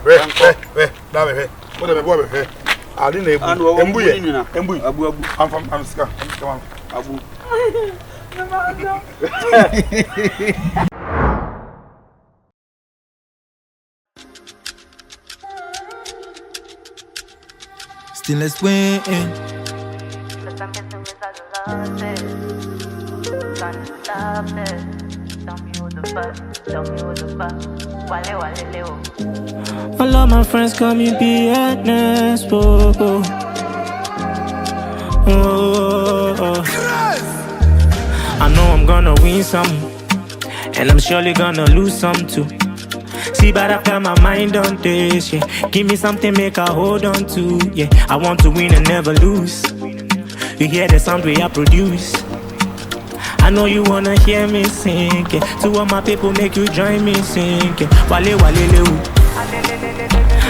Wait. Now me. What am I boy be? I didn't able. Embu. Abu. I'm scared. Come on. Abu. Still let's win. All of my friends call me BNS. I know I'm gonna win some, and I'm surely gonna lose some too. See, but I've got my mind on this, yeah. Give me something, make I hold on to, yeah. I want to win and never lose. You hear the sound we I produce. I know you wanna hear me sing, yeah. To all my people, make you join me sing, yeah. Wale, ooh.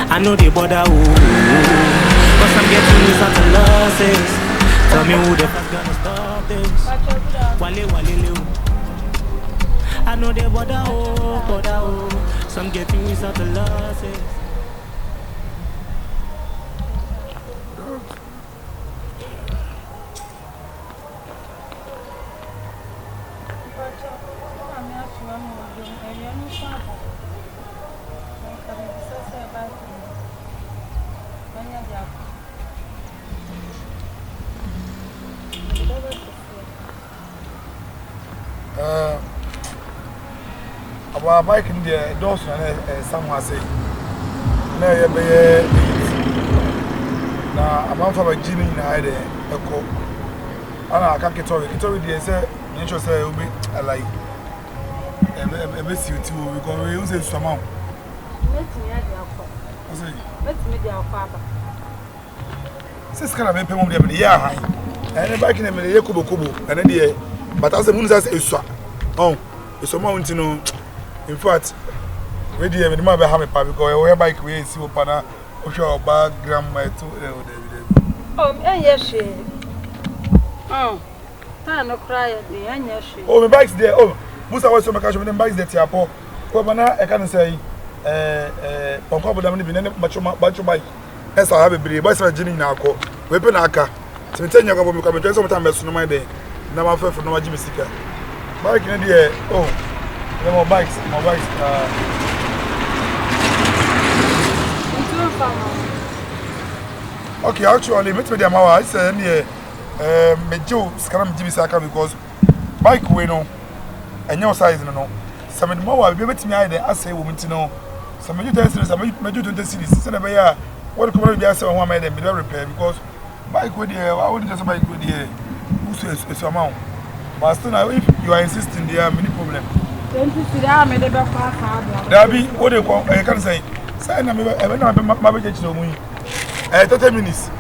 I know they bother, ooh. Cause I'm getting these out of losses. Tell me who the fuck's gonna stop this. Wale, ooh. I know they bother, oh. Some getting these out of losses. Our bike in the doors and someone say, no, you be now. I'm out for a genie in a echo. I can't get over it. It's already say, you say, will be like a bit you too because we use it somehow. Let's make our father. This kind of make people be the year high. And the bike in the year kubo, and then the but as the moon says, it's oh, it's a mountain. In fact, we didn't even have a because we bike we see upana osho bag grandma to yes. Oh, no cry yes. Oh, my bike's there. Oh, Musa was so much of them bikes that yapo. Kobana, I can say Ponko Dam much bike. As I have a bridge, but Jenny now. Weapon aka. So 10 years ago, we come to sometimes no my day. Now I'm for no Jimmy Sika. Bike in the air. Oh. More bikes. Okay, actually, meet me the I said, me Joe scram Jimmy Saka because bike we know and your size no. Some of the more be met me I say woman to know. Some of you tell some of you 20 cities. Send a year. What come on, just one made them be repair because bike with the I wouldn't just bike with the who says amount. But still now, if you are insisting, there are many problems. Dabi, what do you call? I can say, say, I'm my budget to me. 30 minutes.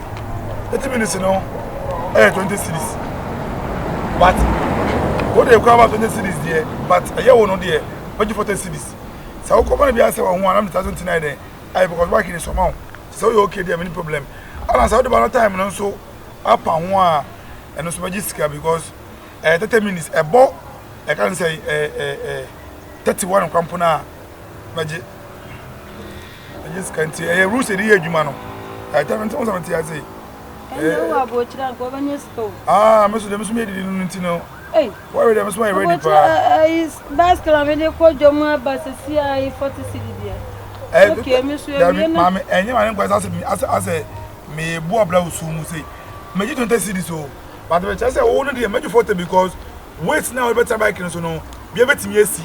30 minutes, you know, 20 cities. But what do you call about 20 cities there? But a year or no there, but you 40 cities. So, how come I be answering 1,000 there? I because working is somehow. So, you okay, there, many problem. And I saw the amount of time, and also up and one, and also Magiska because 30 minutes, a ball. I can't say 31 Crampona. Magic. I just can't say a rooster here, Jumano. I tell them something I say. Ah, Mr. Demus made it in Nintino. Hey, why would I was my ready for Basket? I mean, you called your mother, but I 40 city there. Okay, Mr. Mamma, and you are asking me as a me Boabla soon say, may you don't see this so. But the chance I only the major 40 because. Wait now, better bike in so no. Be able to see.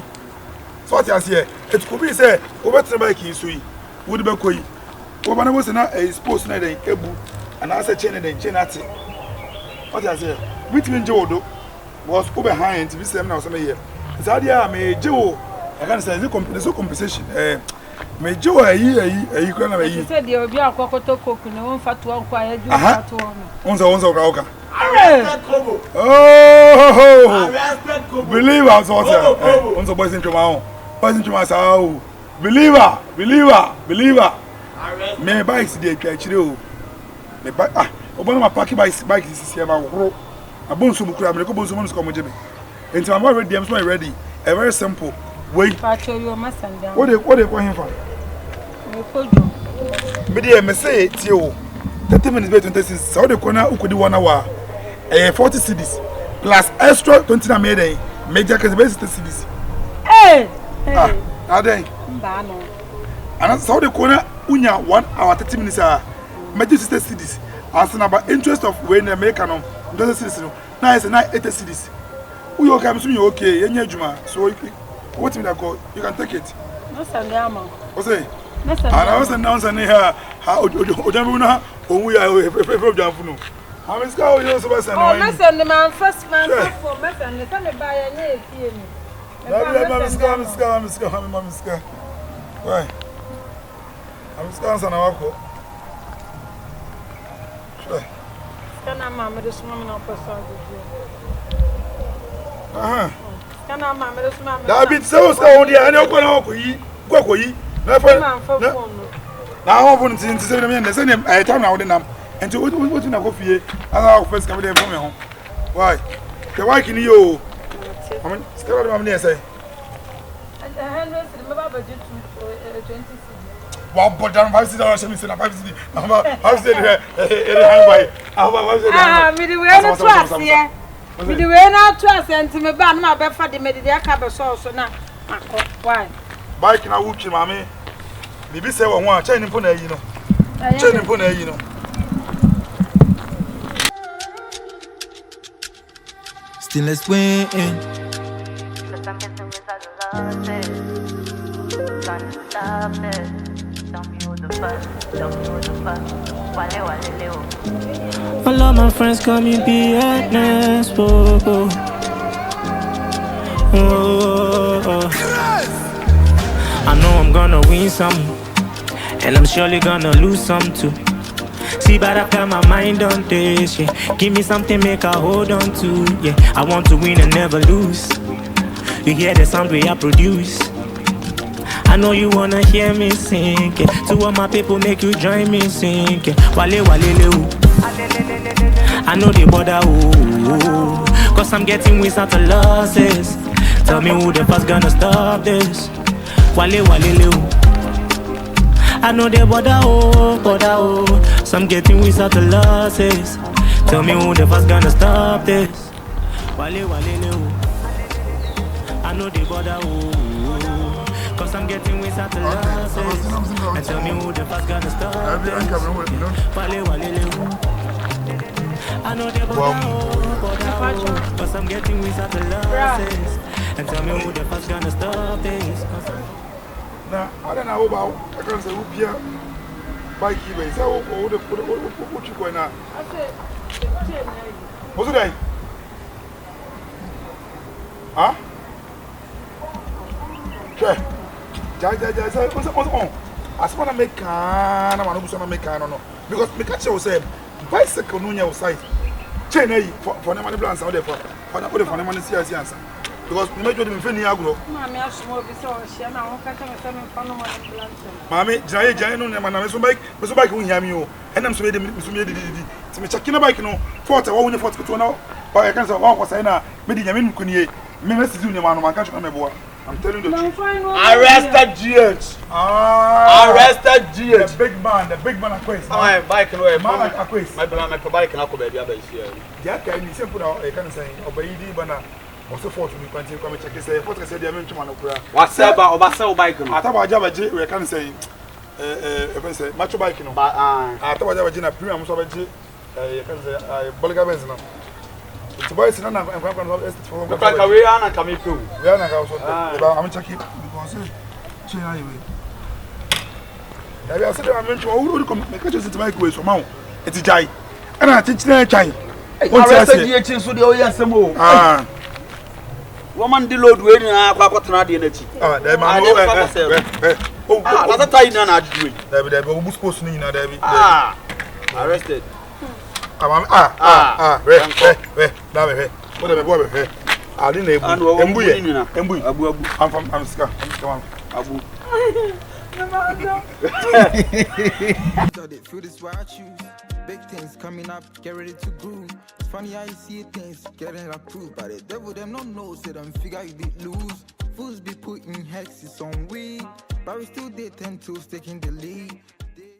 So what I say, it could be say, over the bike is sweet. Would be koi. Over was not a sports night in Ebu, and I said chain and chain at it. What I say, between Joe was over high and to be 7 or some year. Zadia may Joe, I can't say the so compensation. May Joe a year, you can have a year. Said there will be a cocoa cook in one fat one quiet. Once oh, believe us also. Once boys into my own. Boys into my soul. Believer. Me bikes dey catch you. Me bike obo na park bike is here ma woro. Abonso bukura me ko bonso mo come jebe. Enti I'm already I'm so ready. A very simple way. What they call him for? Me say Tio 30 minutes by 26. So the corner who could 1 hour 40 cedis plus extra 20 na made major case base cedis. Hey! Are they? And so the corner unya 1 hour 30 minutes major cedis. As about interest of when American doesn't cedis. Now it's 80 cedis. We okay, I'm okay, Juma. So what you can take it. No Sandama. What's it? And I was announcing here how Ojamuna, who we are from Jamfuno. How is going to be sent? Oh, Messan, the man first man for Messan, the son of Bayer. Mamma, why? I'm scared on our call. Can I, Mamma, this woman of person? Can I, Mamma, this man? I've been so scared. I know what I now, I want to say the same time now. And to what you know, coffee, I'll first come there from home. Why? The white in you. I mean, still, I'm near say. And the hundreds remember budget to 20. Wow, but down $5 $5. I've said, we do not trust and to me ban my bed for the media cover sauce now. Why? Bike na wuki mame bibi se wo ho a chain mpo na yi no chain mpo na yi no still let's win all of my friends call me BNS I know I'm gonna win some, and I'm surely gonna lose some too. See, but I've got my mind on this, yeah. Give me something, make I hold on to, yeah. I want to win and never lose. You hear the sound way I produce. I know you wanna hear me sing, yeah. To all my people, make you join me sing, yeah. Wale wale leu. I know they bother, ooh, cause I'm getting wins out of losses. Tell me who the fuck's gonna stop this. Wale wale leu. I know they bother oh. Some getting wins out of losses. Tell me who the fuck's gonna stop this. Wale wale leu. I know they bother oh. Cause I'm getting wins out of losses. And tell me who the fuck's gonna stop this. Wale wale leu. I know they bother oh. Cause I'm getting wins out of losses. And tell me who the fuck's gonna stop this. Now, I don't know about I can't say who here bike even. So what you going now? I said what's it like? Huh? Okay. Jai, what's on? I just want to make can, I want to make can no. Because me catch you say bicycle no your side. Chain for the money plans out there for the money see answer. Because we make them feel near grow. Mammy, I small before she and I won't catch them from no money plans. Mammy, Jai, no, man, so bike won't hear me. And I'm so made to me checking a bike no 40 1 40 to now. But I can't say what was I now. Made Yamin Kunie, Miss Junior man, my country, my boy. I'm telling you the truth. Arrested GH. Arrested GH. The big man Aquis. My bike away. Man Aquis. My bike and I'll be the other here. Yeah, can you put out a kind of saying, obey the banner. Also, fortunately, when you come and check, say, what I said, I'm into Manopura. What's about Obasa bike? I thought I Java J, we can say, Macho bike, I thought I was in a premium, so I can say, Bolga Benzino. It's a voice, and I'm going to for the career and coming through. We are not I'm checking because anyway. I said, I mentioned who would come make it to my way from Mount. It's a giant. And I teach the giant. I said, the agents with the Oyasamo. Ah. Woman deload when I got an idea. Ah, there, my other time than I do it. There will be supposed to need Ah, arrested. Where? What a boy, I didn't know. I'm from Amska. Abu. Feel this why I choose. Big things coming up, get ready to groove. It's funny how you see things getting approved by the devil. Them no know, say them figure you did lose. Fools be putting hexes on we, but we still date 10 tools taking the lead.